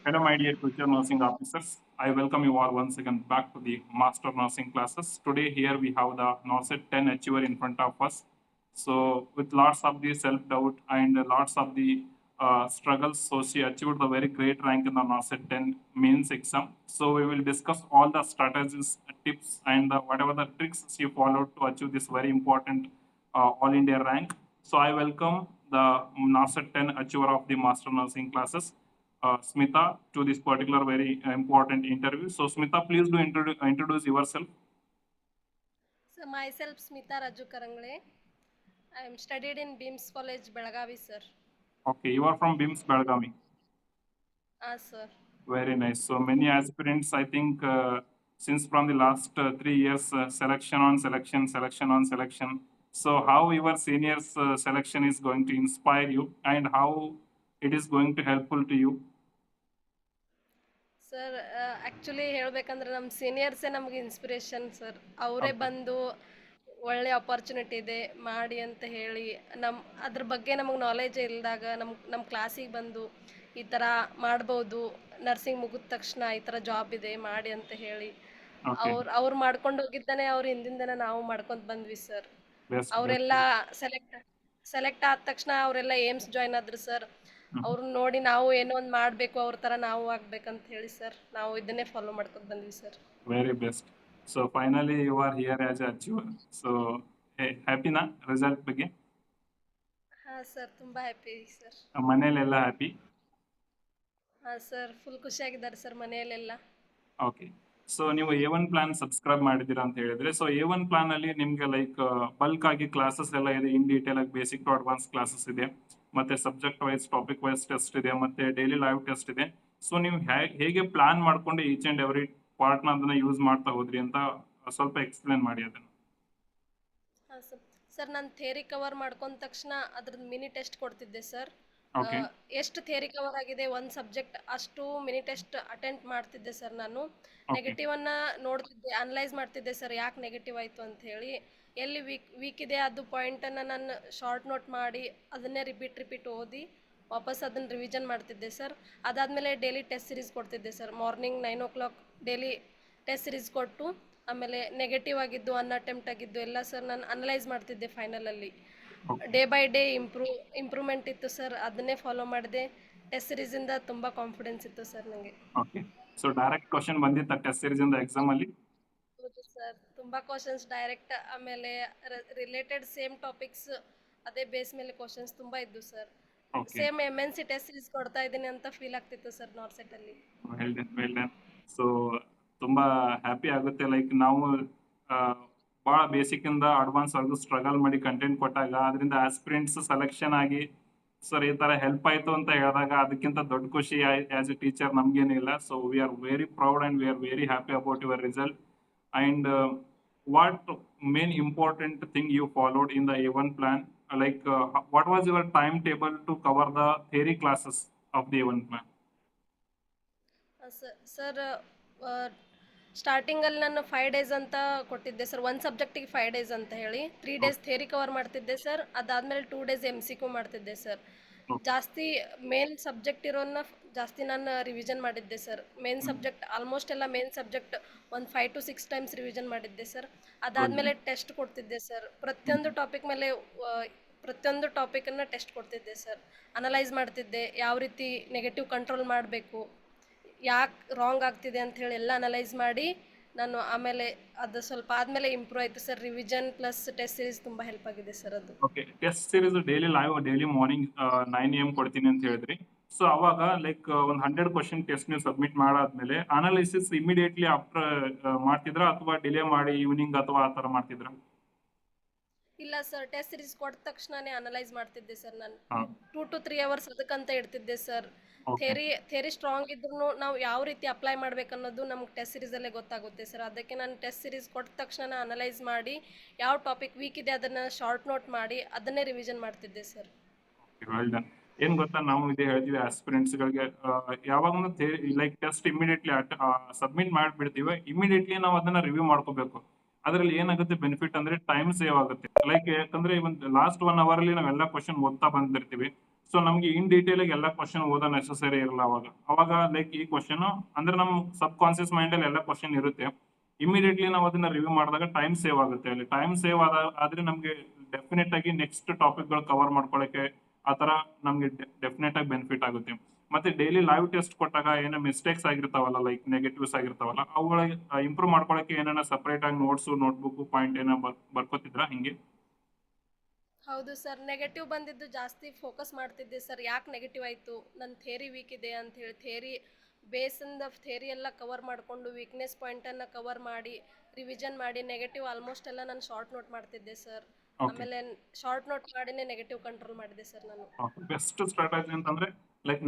Hello, my dear future nursing officers. I welcome you all once again back to the Master Nursing classes. Today, here we have the NORCET 10 achiever in front of us. So, with lots of the self doubt and lots of the struggles, so she achieved the very great rank in the NORCET 10 mains exam. So, we will discuss all the strategies, tips, and whatever the tricks she followed to achieve this very important All India rank. So, I welcome the NORCET 10 achiever of the Master Nursing classes. Smita to this particular very important interview. So, Smita, please do introduce yourself. So myself Smita Raju Karangle. I am studied in BIMS College, Belagavi, sir. Okay, you are from BIMS Belgavi. Sir. Very nice. So, many aspirants, I think, since from the last 3 years, selection on selection, selection on selection. So, how your seniors' selection is going to inspire you and how it is going to helpful to you? Sir actually ಹೇಳ್ಬೇಕಂದ್ರೆ ನಮ್ಮ ಸೀನಿಯರ್ಸೇ ನಮಗೆ inspiration sir. ಅವರೇ Okay, ಬಂದು ಒಳ್ಳೆ opportunity ಇದೆ ಮಾಡಿ ಅಂತ ಹೇಳಿ ಅದ್ರ ಬಗ್ಗೆ ನಮಗೆ ನಾಲೆಜ್ ಇಲ್ಲದಾಗ ನಮ್ಮ ಕ್ಲಾಸಿಗೆ ಬಂದು ಈ ಥರ ಮಾಡ್ಬೋದು, ನರ್ಸಿಂಗ್ ಮುಗಿದ ತಕ್ಷಣ ಈ ಥರ ಜಾಬ್ ಇದೆ ಮಾಡಿ ಅಂತ ಹೇಳಿ okay, ಅವ್ರು ಮಾಡ್ಕೊಂಡು ಹೋಗಿದ್ದಾನೆ ಅವ್ರ ಹಿಂದಿಂದನೇ ನಾವು ಮಾಡ್ಕೊಂಡು ಬಂದ್ವಿ ಸರ್. best, best. ಅವರೆಲ್ಲ ಸೆಲೆಕ್ಟ್ ಸೆಲೆಕ್ಟ್ ಆದ ತಕ್ಷಣ ಅವರೆಲ್ಲ ಏಮ್ಸ್ ಜಾಯ್ನ್ ಆದ್ರು ಸರ್. Mhm. ಅವ್ರನ್ನ ನೋಡಿ ನಾವು ಏನೋ ಒಂದು ಮಾಡಬೇಕು ಅವ್ರ ಥರ ನಾವು ಆಗ್ಬೇಕಂತ ಹೇಳಿ ಸರ್ ನಾವು ಇದನ್ನೇ ಫಾಲೋ ಮಾಡ್ಕೊಂಡು ಬಂದ್ವಿ sir. Very best. So finally, you are here as a achiever. So happy na result ಬಗ್ಗೆ ಹಾಂ ಸರ್, ತುಂಬ ಹ್ಯಾಪಿ ಸರ್. ಮನೇಲೆಲ್ಲ ಹ್ಯಾಪಿ. ಹಾಂ ಸರ್, ಫುಲ್ ಖುಷಿಯಾಗಿದ್ದಾರೆ ಸರ್ ಮನೆಯಲ್ಲೆಲ್ಲ. ಓಕೆ. ಸೊ ನೀವು A1 ಪ್ಲಾನ್ ಸಬ್ಸ್ಕ್ರೈಬ್ ಮಾಡಿದ್ದೀರಾ ಅಂತ ಹೇಳಿದ್ರೆ, ಸೊ A1 ಪ್ಲಾನ್ ಅಲ್ಲಿ ನಿಮ್ಗೆ ಲೈಕ್ ಬಲ್ಕ್ ಆಗಿ ಕ್ಲಾಸಸ್ ಎಲ್ಲ ಇದೆ, ಇನ್ ಡೀಟೇಲ್ ಆಗಿ ಬೇಸಿಕ್ ಟು ಅಡ್ವಾನ್ಸ್ ಕ್ಲಾಸಸ್ ಇದೆ, ಮತ್ತೆ subject wise topic wise test ಇದೆ, ಮತ್ತೆ ಡೈಲಿ ಲೈವ್ ಟೆಸ್ಟ್ ಇದೆ. ಸೊ ನೀವು ಹೇಗೆ ಪ್ಲಾನ್ ಮಾಡ್ಕೊಂಡು ಈಚ್ ಅಂಡ್ ಎವ್ರಿ ಪಾರ್ಟ್ನ ಅದನ್ನ ಯೂಸ್ ಮಾಡ್ತಾ ಹೋದ್ರಿ ಅಂತ ಸ್ವಲ್ಪ ಎಕ್ಸ್ಪ್ಲೇನ್ ಮಾಡಿ ಅದನ್ನ. ಹಾಂ ಸರ್. ಸರ್ ನಾನು ಥೇರಿ ಕವರ್ ಮಾಡ್ಕೊಂಡ ತಕ್ಷಣ ಅದ್ರದ್ದು ಮಿನಿ ಟೆಸ್ಟ್ ಕೊಡ್ತಿದ್ದೆ ಸರ್. ಓಕೆ, ಎಷ್ಟು ಥೇರಿ ಕವರ್ ಆಗಿದೆ ಒಂದು ಸಬ್ಜೆಕ್ಟ್ ಅಷ್ಟು ಮಿನಿ ಟೆಸ್ಟ್ ಅಟೆಂಡ್ ಮಾಡ್ತಿದ್ದೆ ಸರ್ ನಾನು. ಓಕೆ, ನೆಗೆಟಿವನ್ನು ನೋಡ್ತಿದ್ದೆ, ಅನಲೈಸ್ ಮಾಡ್ತಿದ್ದೆ ಸರ್ ಯಾಕೆ ನೆಗೆಟಿವ್ ಆಯಿತು ಅಂತ ಹೇಳಿ. ಎಲ್ಲಿ ವೀಕ್ ಇದೆ ಅದು ಪಾಯಿಂಟನ್ನು ನಾನು ಶಾರ್ಟ್ ನೋಟ್ ಮಾಡಿ ಅದನ್ನೇ ರಿಪೀಟ್ ಓದಿ ವಾಪಸ್ ಅದನ್ನು ರಿವಿಷನ್ ಮಾಡ್ತಿದ್ದೆ ಸರ್. ಅದಾದಮೇಲೆ ಡೈಲಿ ಟೆಸ್ಟ್ ಸಿರೀಸ್ ಕೊಡ್ತಿದ್ದೆ sir. Morning 9 o'clock daily test series ಕೊಟ್ಟು ಆಮೇಲೆ ನೆಗೆಟಿವ್ ಆಗಿದ್ದು ಅನ್ಅಟೆಂಪ್ಟ್ ಆಗಿದ್ದು ಎಲ್ಲ ಸರ್ ನಾನು ಅನಲೈಸ್ ಮಾಡ್ತಿದ್ದೆ ಫೈನಲಲ್ಲಿ. Okay, day by day improvement ಇತ್ತು ಸರ್, ಅದನ್ನೇ ಫಾಲೋ ಮಾಡಿದೆ. ಟೆಸ್ಟ್ ಸಿರೀಸಿಂದ ತುಂಬ ಕಾನ್ಫಿಡೆನ್ಸ್ ಇತ್ತು ಸರ್ ನನಗೆ. ಓಕೆ. ಸೊ ಡೈರೆಕ್ಟ್ ಕ್ವಶನ್ ಬಂದಿತ್ತ ಟೆಸ್ಟ್ ಸೀರೀಸ್ ಇಂದ ಎಕ್ಸಾಮ್ ಅಲ್ಲಿ? ಹೌದು ಸರ್, ತುಂಬ ಕ್ವಶನ್ಸ್ ಡೈರೆಕ್ಟ್, ಆಮೇಲೆ ರಿಲೇಟೆಡ್ ಸೇಮ್ ಟಾಪಿಕ್ಸ್ ಅದೇ ಬೇಸ್ ಮೇಲೆ ಕ್ವಶನ್ಸ್ ತುಂಬ ಇದ್ದು sir. Okay, same MNC test series ಕೊಡ್ತಾ ಇದ್ದೀನಿ ಅಂತ ಫೀಲ್ ಆಗ್ತಿತ್ತು ಸರ್ ನಾರ್ಸೆಟಲ್ಲಿ. Well done, well done. So ತುಂಬಾ ಹ್ಯಾಪಿ ಆಗುತ್ತೆ, ಲೈಕ್ ನಾವು ಭಾಳ ಬೇಸಿಕ್ ಇಂದ ಅಡ್ವಾನ್ಸ್ ವರ್ಗು ಸ್ಟ್ರಗಲ್ ಮಾಡಿ ಕಂಟೆಂಟ್ ಕೊಟ್ಟಾಗ ಅದರಿಂದ ಆಸ್ಪಿರೆಂಟ್ಸ್ ಸೆಲೆಕ್ಷನ್ ಆಗಿ ಸರ್ ಈ ತರ ಹೆಲ್ಪ್ ಆಯ್ತು ಅಂತ ಹೇಳಿದಾಗ ಅದಕ್ಕಿಂತ ದೊಡ್ಡ ಖುಷಿ ಆಸ್ ಎ ಟೀಚರ್ ನಮ್ಗೇನಿಲ್ಲ. So we are very proud and we are very happy about your result. And what main important thing you followed in the A1 plan, like what was your time table to cover the theory classes of the A1 plan? Sir ಸ್ಟಾರ್ಟಿಂಗಲ್ಲಿ ನಾನು 5 days ಅಂತ ಕೊಟ್ಟಿದ್ದೆ sir, ಒಂದು ಸಬ್ಜೆಕ್ಟಿಗೆ 5 days ಅಂತ ಹೇಳಿ. 3 days theory cover ಮಾಡ್ತಿದ್ದೆ sir, ಅದಾದಮೇಲೆ 2 days MCQ ಮಾಡ್ತಿದ್ದೆ ಸರ್. ಜಾಸ್ತಿ ಮೇನ್ ಸಬ್ಜೆಕ್ಟ್ ಇರೋನ್ನ ಜಾಸ್ತಿ ನಾನು ರಿವಿಷನ್ ಮಾಡಿದ್ದೆ ಸರ್. ಮೇನ್ ಸಬ್ಜೆಕ್ಟ್ ಆಲ್ಮೋಸ್ಟ್ ಎಲ್ಲ ಮೇನ್ ಸಬ್ಜೆಕ್ಟ್ ಒಂದು 5 to 6 times ರಿವಿಷನ್ ಮಾಡಿದ್ದೆ ಸರ್. ಅದಾದಮೇಲೆ ಟೆಸ್ಟ್ ಕೊಡ್ತಿದ್ದೆ ಸರ್. ಪ್ರತಿಯೊಂದು ಟಾಪಿಕನ್ನು ಟೆಸ್ಟ್ ಕೊಡ್ತಿದ್ದೆ ಸರ್. ಅನಲೈಸ್ ಮಾಡ್ತಿದ್ದೆ ಯಾವ ರೀತಿ ನೆಗೆಟಿವ್ ಕಂಟ್ರೋಲ್ ಮಾಡಬೇಕು, ಯಾಕೆ ರಾಂಗ್ ಆಗ್ತಿದೆ ಅಂತ ಹೇಳಿ ಎಲ್ಲ ಅನಲೈಸ್ ಮಾಡಿ ನಾನು ಆಮೇಲೆ ಅದು ಸ್ವಲ್ಪ ಆದಮೇಲೆ ಇಂಪ್ರೂವ್ ಆಯಿತು sir. Revision plus test series ತುಂಬ ಹೆಲ್ಪ್ ಆಗಿದೆ ಸರ್ ಅದು. Okay, test series daily live daily morning 9 AM ಕೊಡ್ತೀನಿ ಅಂತ ಹೇಳಿದ್ರಿ. ಸೊ ಅವಾಗ ಲೈಕ್ ಒಂದು 100 ಕ್ವಶನ್ ಟೆಸ್ಟ್ ನೀವು ಸಬ್ಮಿಟ್ ಮಾಡಾದ್ಮೇಲೆ ಅನಾಲಿಸಿಸ್ ಇಮಿಡಿಯೇಟ್ಲಿ ಆಫ್ಟರ್ ಮಾಡ್ತಿದ್ರಾ ಅಥವಾ ಡಿಲೇ ಮಾಡಿ ಈವ್ನಿಂಗ್ ಅಥವಾ ಆ ತರ ಮಾಡ್ತಿದ್ರಾ? ಇಲ್ಲ ಸರ್, ಟೆಸ್ಟ್ ಸೀರೀಸ್ ಕೊಟ್ಟ ತಕ್ಷಣನೇ ಅನಲೈಸ್ ಮಾಡ್ತಿದ್ದೆ ಸರ್ ನಾನು. ಹಾ, 2 to 3 hours ಅದಕ್ಕಂತ ಇಡ್ತಿದ್ದೆ ಸರ್. ಓಕೆ, ಥೇರಿ ಸ್ಟ್ರಾಂಗ್ ಇದ್ರೂ ನಾವು ಯಾವ ರೀತಿ ಅಪ್ಲೈ ಮಾಡ್ಬೇಕನ್ನೋದು ನಮ್ಗೆ ಟೆಸ್ಟ್ ಸೀರೀಸಲ್ಲೇ ಗೊತ್ತಾಗುತ್ತೆ ಸರ್. ಅದಕ್ಕೆ ನಾನು ಟೆಸ್ಟ್ ಸೀರೀಸ್ ಕೊಟ್ಟ ತಕ್ಷಣ ಅನಲೈಸ್ ಮಾಡಿ ಯಾವ ಟಾಪಿಕ್ ವೀಕ್ ಇದೆ ಅದನ್ನು ಶಾರ್ಟ್ ನೋಟ್ ಮಾಡಿ ಅದನ್ನೇ ರಿವಿಷನ್ ಮಾಡ್ತಿದ್ದೆ ಸರ್. Well done. ಏನ್ ಗೊತ್ತಾ, ನಾವು ಇದೇ ಹೇಳ್ತೀವಿ ಆಸ್ಪಿರೆಂಟ್ಸ್ ಗಳಿಗೆ, ಯಾವಾಗ ಲೈಕ್ ಟೆಸ್ಟ್ ಇಮಿಡಿಯೇಟ್ಲಿ ಸಬ್ಮಿಟ್ ಮಾಡ್ಬಿಡ್ತೀವಿ, ಇಮಿಡಿಯೇಟ್ಲಿ ನಾವು ಅದನ್ನ ರಿವ್ಯೂ ಮಾಡ್ಕೋಬೇಕು. ಅದ್ರಲ್ಲಿ ಏನಾಗುತ್ತೆ ಬೆನಿಫಿಟ್ ಅಂದ್ರೆ ಟೈಮ್ ಸೇವ್ ಆಗುತ್ತೆ. ಲೈಕ್ ಯಾಕಂದ್ರೆ ಒಂದು ಲಾಸ್ಟ್ 1 hour ಅಲ್ಲಿ ನಾವೆಲ್ಲ ಕ್ವಶನ್ ಓದ್ತಾ ಬಂದಿರ್ತೀವಿ. ಸೊ ನಮ್ಗೆ ಇನ್ ಡೀಟೇಲ್ ಎಲ್ಲ ಕ್ವಶನ್ ಓದೋ ನೆಸೆಸರಿ ಇರಲ್ಲ ಅವಾಗ ಲೈಕ್ ಈ ಕ್ವಶನ್ ಅಂದ್ರೆ ನಮ್ ಸಬ್ ಕಾನ್ಸಿಯಸ್ ಮೈಂಡ್ ಅಲ್ಲಿ ಎಲ್ಲ ಕ್ವಶನ್ ಇರುತ್ತೆ. ಇಮಿಡಿಯೇಟ್ಲಿ ನಾವು ಅದನ್ನ ರಿವ್ಯೂ ಮಾಡಿದಾಗ ಟೈಮ್ ಸೇವ್ ಆಗುತ್ತೆ. ಅಲ್ಲಿ ಟೈಮ್ ಸೇವ್ ಆದ್ರೆ ನಮ್ಗೆ ಡೆಫಿನೆಟ್ ಆಗಿ ನೆಕ್ಸ್ಟ್ ಟಾಪಿಕ್ ಗಳು ಕವರ್ ಮಾಡ್ಕೊಳಕ್ಕೆ ಆತರ ನಮ್ಗೆ ಡೆಫಿನೆಟ್ ಆಗಿ ಬೆನಿಫಿಟ್ ಆಗುತ್ತೆ. ಮತ್ತೆ ಡೈಲಿ ಲೈವ್ ಟೆಸ್ಟ್ ಕೊಟ್ಟಾಗ ಏನೋ ಮಿಸ್ಟೇಕ್ಸ್ ಆಗಿರ್ತಾವಲ್ಲ, ಲೈಕ್ ನೆಗೆಟಿವ್ಸ್ ಆಗಿರ್ತಾವಲ್ಲ, ಅವುಗಳಿಗೆ ಇಂಪ್ರೂವ್ ಮಾಡ್ಕೊಳಕ್ಕೆ ಏನಾರ ಸಪರೇಟ್ ಆಗಿ ನೋಟ್ಸ್, ನೋಟ್ಬುಕ್, ಪಾಯಿಂಟ್ ಏನೋ ಬರ್ಕೋತಿದ್ರ ಹಿಂಗೆ? ಹೌದು ಸರ್, ನೆಗೆಟಿವ್ ಬಂದಿದ್ದು ಜಾಸ್ತಿ ಫೋಕಸ್ ಮಾಡ್ತಿದ್ದೆ ಸರ್. ಯಾಕೆ ನೆಗೆಟಿವ್ ಆಯಿತು, ನನ್ನ ಥೇರಿ ವೀಕ್ ಇದೆ ಅಂತ ಹೇಳಿ ಥೇರಿ ಬೇಸಿಂದ ಥೇರಿ ಎಲ್ಲ ಕವರ್ ಮಾಡಿಕೊಂಡು ವೀಕ್ನೆಸ್ ಪಾಯಿಂಟನ್ನು ಕವರ್ ಮಾಡಿ ರಿವಿಷನ್ ಮಾಡಿ ನೆಗೆಟಿವ್ ಆಲ್ಮೋಸ್ಟ್ ಎಲ್ಲ ನಾನು ಶಾರ್ಟ್ ನೋಟ್ ಮಾಡ್ತಿದ್ದೆ ಸರ್. ಆಮೇಲೆ ಶಾರ್ಟ್ ನೋಟ್ ಮಾಡಿನೇ ನೆಗೆಟಿವ್ ಕಂಟ್ರೋಲ್ ಮಾಡಿದೆ ಸರ್ ನಾನು. ಬೆಸ್ಟ್ ಸ್ಟ್ರಾಟಜಿ ಅಂತಂದ್ರೆ ಲೈಕ್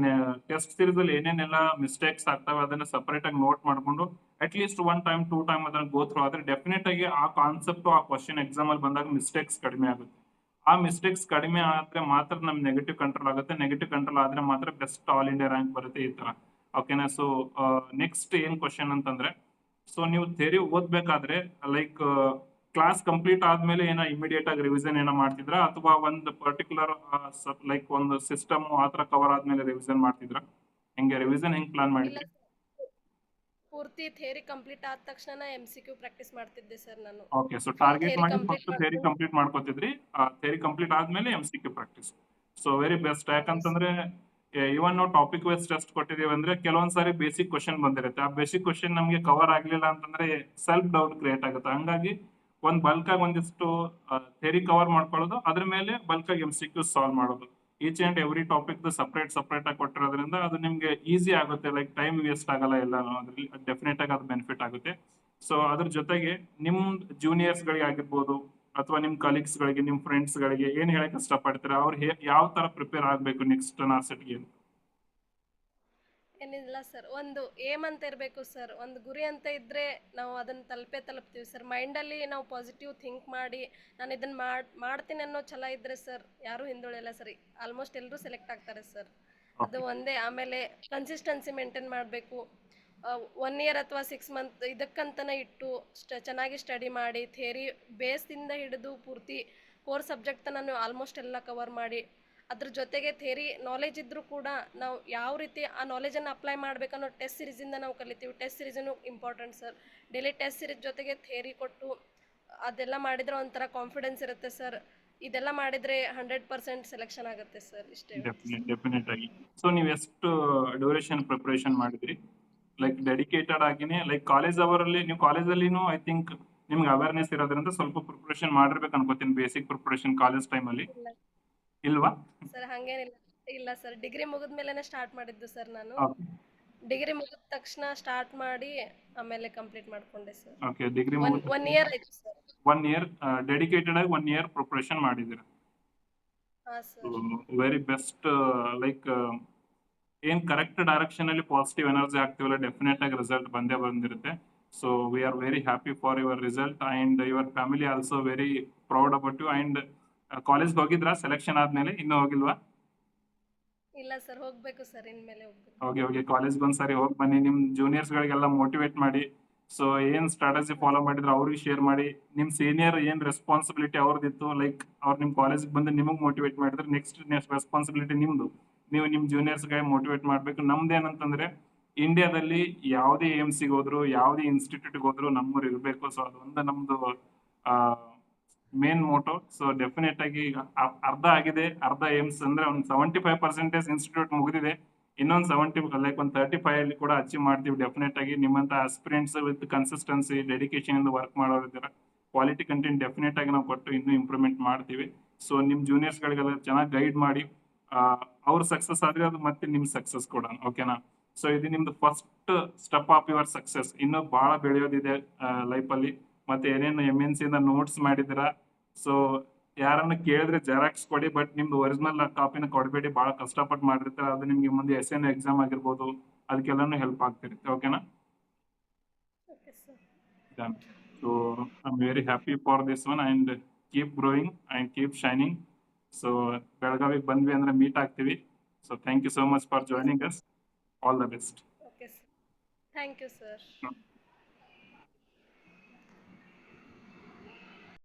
ಟೆಸ್ಟ್ ಸೀರೀಸ್ ಅಲ್ಲಿ ಏನೇನೆಲ್ಲ ಮಿಸ್ಟೇಕ್ಸ್ ಆಗ್ತವೆ ಅದನ್ನ ಸಪರೇಟ್ ಆಗಿ ನೋಟ್ ಮಾಡ್ಕೊಂಡು ಅಟ್ ಲೀಸ್ಟ್ 1 ಟೈಮ್ 2 ಟೈಮ್ ಅದನ್ನ ಗೋ ಥ್ರೂ ಆದ್ರೆ ಡೆಫಿನೆಟ್ ಆಗಿ ಆ ಕಾನ್ಸೆಪ್ಟ್, ಆ ಕ್ವಶನ್ ಎಕ್ಸಾಮ್ ಅಲ್ಲಿ ಬಂದಾಗ ಮಿಸ್ಟೇಕ್ಸ್ ಕಡಿಮೆ ಆಗುತ್ತೆ. ಆ ಮಿಸ್ಟೇಕ್ಸ್ ಕಡಿಮೆ ಆದ್ರೆ ಮಾತ್ರ ನಮ್ ನೆಗೆಟಿವ್ ಕಂಟ್ರೋಲ್ ಆಗುತ್ತೆ. ನೆಗೆಟಿವ್ ಕಂಟ್ರೋಲ್ ಆದ್ರೆ ಮಾತ್ರ ಬೆಸ್ಟ್ ಆಲ್ ಇಂಡಿಯಾ ರ್ಯಾಂಕ್ ಬರುತ್ತೆ ಈ ತರ. ಓಕೆನಾ? ಸೊ ನೆಕ್ಸ್ಟ್ ಏನ್ ಕ್ವಶನ್ ಅಂತಂದ್ರೆ, ಸೊ ನೀವು ಥಿಯರಿ ಓದ್ಬೇಕಾದ್ರೆ ಲೈಕ್ ಕ್ಲಾಸ್ ಕಂಪ್ಲೀಟ್ ಆದ್ಮೇಲೆ ಏನೋ ಇಮಿಡಿಯೇಟ್ ಆಗಿ ರಿವಿಷನ್ ಏನೋ ಮಾಡ್ತಿದ್ರ, ಅಥವಾ ಒಂದು ಪರ್ಟಿಕ್ಯುಲರ್ ಲೈಕ್ ಒಂದು ಸಿಸ್ಟಮ್ ಆತರ ಕವರ್ ಆದ್ಮೇಲೆ ರಿವಿಷನ್ ಮಾಡ್ತಿದ್ರ? ಹೆಂಗೆ ರಿವಿಷನ್ ಹೆಂಗ್ ಪ್ಲಾನ್ ಮಾಡಿದ್ರಿ? ಪೂರ್ತಿ ಥಿಯರಿ ಕಂಪ್ಲೀಟ್ ಆದ ತಕ್ಷಣ MCQ ಪ್ರಾಕ್ಟೀಸ್ ಮಾಡ್ತಿದ್ದೆ ಸರ್ ನಾನು. ಓಕೆ, ಸೊ ಟಾರ್ಗೆಟ್ ಮಾಡಿ ಫಸ್ಟ್ ಥಿಯರಿ ಕಂಪ್ಲೀಟ್ ಮಾಡ್ಕೋತಿದ್ರಿ, ಥಿಯರಿ ಕಂಪ್ಲೀಟ್ ಆದ್ಮೇಲೆ MCQ practice. So very best. ಯಾಕಂತಂದ್ರೆ ಇವನ್ ನಾವು ಟಾಪಿಕ್ ವೈಸ್ ಟೆಸ್ಟ್ ಕೊಟ್ಟಿದೀವಿ ಅಂದ್ರೆ ಕೆಲವೊಂದ್ಸಾರಿ ಬೇಸಿಕ್ ಕ್ವಶನ್ ಬಂದಿರುತ್ತೆ. ಆ ಬೇಸಿಕ್ ಕ್ವಶನ್ ನಮ್ಗೆ ಕವರ್ ಆಗ್ಲಿಲ್ಲ ಅಂತಂದ್ರೆ ಸೆಲ್ಫ್ ಡೌಟ್ ಕ್ರಿಯೇಟ್ ಆಗುತ್ತೆ. ಹಂಗಾಗಿ ಒಂದ್ ಬಲ್ಕ್ ಆಗಿ ಒಂದಿಷ್ಟು ಥಿಯರಿ ಕವರ್ ಮಾಡ್ಕೊಳ್ಳೋದು, ಅದ್ರ ಮೇಲೆ ಬಲ್ಕ್ ಆಗಿ MCQ ಸಾಲ್ವ್ ಮಾಡೋದು. Each and every topic separate ಆಗಿ ಕೊಟ್ಟಿರೋದ್ರಿಂದ ಅದು ನಿಮ್ಗೆ ಈಸಿ ಆಗುತ್ತೆ. ಲೈಕ್ ಟೈಮ್ ವೇಸ್ಟ್ ಆಗಲ್ಲ ಎಲ್ಲ, ಅದ್ರಲ್ಲಿ ಡೆಫಿನೆಟ್ ಆಗಿ ಅದು ಬೆನಿಫಿಟ್ ಆಗುತ್ತೆ. ಸೊ ಅದ್ರ ಜೊತೆಗೆ ನಿಮ್ ಜೂನಿಯರ್ಸ್ ಗಳಿಗೆ ಆಗಿರ್ಬೋದು ಅಥವಾ ನಿಮ್ ಕಲೀಗ್ಸ್ ಗಳಿಗೆ, ನಿಮ್ ಫ್ರೆಂಡ್ಸ್ ಗಳಿಗೆ ಏನ್ ಹೇಳಕ್ ಇಷ್ಟಪಡ್ತೀರಾ? ಅವ್ರು ಯಾವ ತರ ಪ್ರಿಪೇರ್ ಆಗ್ಬೇಕು ನೆಕ್ಸ್ಟ್ ನಾರ್ಸೆಟ್ಗೆ? ಏನಿಲ್ಲ ಸರ್, ಒಂದು ಏಮ್ ಅಂತ ಇರಬೇಕು ಸರ್. ಒಂದು ಗುರಿ ಅಂತ ಇದ್ರೆ ನಾವು ಅದನ್ನ ತಲುಪ್ತೀವಿ ಸರ್. ಮೈಂಡಲ್ಲಿ ನಾವು ಪಾಸಿಟಿವ್ ಥಿಂಕ್ ಮಾಡಿ ನಾನು ಇದನ್ನ ಮಾಡ್ತೀನಿ ಅನ್ನೋ ಛಲ ಇದ್ರೆ ಸರ್ ಯಾರು ಹಿಂದುಳಿಯಲ್ಲ ಸರ್. ಆಲ್ಮೋಸ್ಟ್ ಎಲ್ಲರೂ ಸೆಲೆಕ್ಟ್ ಆಗ್ತಾರೆ ಸರ್. ಅದು ಒಂದೇ. ಆಮೇಲೆ ಕನ್ಸಿಸ್ಟೆನ್ಸಿ ಮೇಂಟೈನ್ ಮಾಡಬೇಕು. 1 ಇಯರ್ ಅಥವಾ 6 ಮಂತ್ ಇದಕ್ಕಂತನೇ ಇಟ್ಟು ಚೆನ್ನಾಗಿ ಸ್ಟಡಿ ಮಾಡಿ ಥಿಯರಿ ಬೇಸಿಂದ ಹಿಡಿದು ಪೂರ್ತಿ ಕೋರ್ ಸಬ್ಜೆಕ್ಟ್ ನಾನು ಆಲ್ಮೋಸ್ಟ್ ಎಲ್ಲ ಕವರ್ ಮಾಡಿ, ಅದ್ರ ಜೊತೆಗೆ ಥಿಯರಿ ನಾಲೆಜ್ ಇದ್ರೂ ಕೂಡ ನಾವು ಯಾವ ರೀತಿ ಆ ನಾಲೆಜನ್ನು ಅಪ್ಲೈ ಮಾಡ್ಬೇಕನ್ನೋ ಟೆಸ್ಟ್ ಸೀರೀಸಿಂದ ನಾವು ಕಲಿತೀವಿ. ಟೆಸ್ಟ್ ಸೀರೀಸನ್ನು important sir. Daily test series ಜೊತೆಗೆ ಥಿಯರಿ ಕೊಟ್ಟು ಅದೆಲ್ಲ ಮಾಡಿದ್ರೆ ಒಂಥರ ಕಾನ್ಫಿಡೆನ್ಸ್ ಇರುತ್ತೆ ಸರ್. ಇದೆಲ್ಲ ಮಾಡಿದ್ರೆ 100% ಸೆಲೆಕ್ಷನ್ ಆಗುತ್ತೆ ಸರ್. ಇಷ್ಟೇ. ಡೆಫಿನೆಟ್ ಆಗಿ. ಸೊ ನೀವು ಎಷ್ಟು ಡ್ಯೂರೇಷನ್ ಪ್ರಿಪರೇಷನ್ ಮಾಡಿದ್ರಿ? ಲೈಕ್ ಡೆಡಿಕೇಟೆಡ್ ಆಗಿನೇ, ಲೈಕ್ ಕಾಲೇಜ್ ಅವರಲ್ಲಿ, ನೀವು ಕಾಲೇಜಲ್ಲಿನೂ ಐ ಥಿಂಕ್ ನಿಮ್ಗೆ ಅವೇರ್ನೆಸ್ ಇರೋದ್ರಿಂದ ಸ್ವಲ್ಪ ಪ್ರಿಪರೇಷನ್ ಮಾಡಿರ್ಬೇಕು ಅನ್ಕೋತೀನಿ, ಬೇಸಿಕ್ ಪ್ರಿಪರೇಷನ್ ಕಾಲೇಜ್ ಟೈಮಲ್ಲಿ, ಇಲ್ವಾ? ಸರ್ ಹಂಗೇನಿಲ್ಲ. ಇಲ್ಲ ಸರ್, ಡಿಗ್ರಿ ಮುಗಿದ್ಮೇಲೆ ಸ್ಟಾರ್ಟ್ ಮಾಡಿದ್ದು ಸರ್ ನಾನು. ಡಿಗ್ರಿ ಮುಗಿದ ತಕ್ಷಣ ಸ್ಟಾರ್ಟ್ ಮಾಡಿ ಆಮೇಲೆ ಕಂಪ್ಲೀಟ್ ಮಾಡ್ಕೊಂಡೆ ಸರ್. ಓಕೆ, ಡಿಗ್ರಿ 1 ಇಯರ್ ಆಯ್ತು ಸರ್. 1 ಇಯರ್ ಡೆಡಿಕೇಟೆಡ್ ಆಗಿ 1 ಇಯರ್ ಪ್ರಿಪರೇಷನ್ ಮಾಡಿದ್ದೀರಾ? ಹಾ ಸರ್. Very best. ಲೈಕ್ ಏನ್ ಕರೆಕ್ಟ್ ಡೈರೆಕ್ಷನ್ ಅಲ್ಲಿ ಪಾಸಿಟಿವ್ ಎನರ್ಜಿ ಆಗ್ತೀವಲ್ಲ, ಡೆಫಿನೆಟ್ ಆಗಿ ರಿಸಲ್ಟ್ ಬಂದೇ ಬಂದಿರುತ್ತೆ. So we are very happy for your result and your family also very proud about you. And college ಹೋಗಿದ್ರಾ ಸೆಲೆಕ್ಷನ್ ಆದ್ಮೇಲೆ? ಇನ್ನೂ ಹೋಗಿಲ್ವಾ? ಇಲ್ಲ ಸರ್, ಹೋಗ್ಬೇಕು ಸರ್, ಇನ್ಮೇಲೆ ಹೋಗ್ಬೇಕು. ಹೋಗಿ ಕಾಲೇಜ್ಗೆ ಒಂದ್ಸರಿ ಹೋಗಿ ಬನ್ನಿ. ನಿಮ್ ಜೂನಿಯರ್ಸ್ ಗಳಿಗೆಲ್ಲ ಮೋಟಿವೇಟ್ ಮಾಡಿ. ಸೊ ಏನ್ ಸ್ಟ್ರಾಟಜಿ ಫಾಲೋ ಮಾಡಿದ್ರೆ ಅವ್ರಿಗೆ ಶೇರ್ ಮಾಡಿ. ನಿಮ್ ಸೀನಿಯರ್ ಏನ್ ರೆಸ್ಪಾನ್ಸಿಬಿಲಿಟಿ ಅವ್ರದಿತ್ತು, ಲೈಕ್ ಅವ್ರು ನಿಮ್ ಕಾಲೇಜ್ ಬಂದು ನಿಮಗ್ ಮೋಟಿವೇಟ್ ಮಾಡಿದ್ರೆ ನೆಕ್ಸ್ಟ್ ರೆಸ್ಪಾನ್ಸಿಬಿಲಿಟಿ ನಿಮ್ದು. ನೀವು ನಿಮ್ ಜೂನಿಯರ್ಸ್ ಗೆ ಮೋಟಿವೇಟ್ ಮಾಡ್ಬೇಕು. ನಮ್ದೇನಂತಂದ್ರೆ ಇಂಡಿಯಾದಲ್ಲಿ ಯಾವುದೇ AMC ಹೋದ್ರು, ಯಾವುದೇ ಇನ್ಸ್ಟಿಟ್ಯೂಟ್ ಹೋದ್ರು ನಮ್ಮೂರು ಇರ್ಬೇಕು. ಸೊ ಅದೊಂದು ನಮ್ದು ಮೇನ್ ಮೋಟೋ. ಸೊ ಡೆಫಿನೆಟ್ ಆಗಿ ಅರ್ಧ ಆಗಿದೆ. ಅರ್ಧ ಏಮ್ಸ್ ಅಂದ್ರೆ ಒಂದು 75% ಇನ್ಸ್ಟಿಟ್ಯೂಟ್ ಮುಗಿದಿದೆ. ಇನ್ನೊಂದು 70 ಲೈಕ್ ಒಂದು 35 ಅಲ್ಲಿ ಕೂಡ ಅಚೀವ್ ಮಾಡ್ತೀವಿ ಡೆಫಿನೆಟ್ ಆಗಿ. ನಿಮ್ಮಂತ ಆಸ್ಪಿರೆಂಟ್ಸ್ ವಿತ್ ಕನ್ಸಿಸ್ಟೆನ್ಸಿ, ಡೆಡಿಕೇಶನ್ ಇಂದ ವರ್ಕ್ ಮಾಡೋರಿದ್ದೀರಾ. ಕ್ವಾಲಿಟಿ ಕಂಟೆಂಟ್ ಡೆಫಿನೆಟ್ ಆಗಿ ನಾವು ಕೊಟ್ಟು ಇನ್ನೂ ಇಂಪ್ರೂವ್ಮೆಂಟ್ ಮಾಡ್ತೀವಿ. ಸೊ ನಿಮ್ ಜೂನಿಯರ್ಸ್ ಗಳಿಗೆಲ್ಲ ಚೆನ್ನಾಗಿ ಗೈಡ್ ಮಾಡಿ. ಅವ್ರ ಸಕ್ಸಸ್ ಆದ್ರೆ ಅದು ಮತ್ತೆ ನಿಮ್ ಸಕ್ಸಸ್ ಕೂಡ. ಓಕೆನಾ? ಸೊ ಇದು ನಿಮ್ದು first step of your success. ಇನ್ನೂ ಬಹಳ ಬೆಳೆಯೋದಿದೆ ಲೈಫ್ ಅಲ್ಲಿ. ಮತ್ತೆ ಏನೇನು MNC ಇಂದ ನೋಟ್ಸ್ ಮಾಡಿದಿರಾ. ಸೊ ಯಾರನ್ನ ಕೇಳಿದ್ರೆ ಜೆರಾಕ್ಸ್ ಕೊಡಿ, ಬಟ್ ನಿಮ್ದು ಒರಿಜಿನಲ್ ಕಾಪಿನ ಕೊಡಬೇಡಿ. ಬಹಳ ಕಷ್ಟಪಟ್ಟು ಮಾಡಿರ್ತಾರೆ, ಅದು ನಿಮ್ಗೆ ಮುಂದೆ SN ಎಕ್ಸಾಮ್ ಆಗಿರ್ಬೋದು, ಅದಕ್ಕೆಲ್ಲಾನು ಹೆಲ್ಪ್ ಆಗ್ತಿರುತ್ತೆ. ಓಕೆನಾ? So I am very happy for this one and keep growing and keep shining. So ಬೆಳಗಾವಿಗೆ ಬಂದ್ವಿ ಅಂದ್ರೆ ಮೀಟ್ ಆಗ್ತೀವಿ. So thank you so much for joining us. All the best. Okay sir, thank you sir.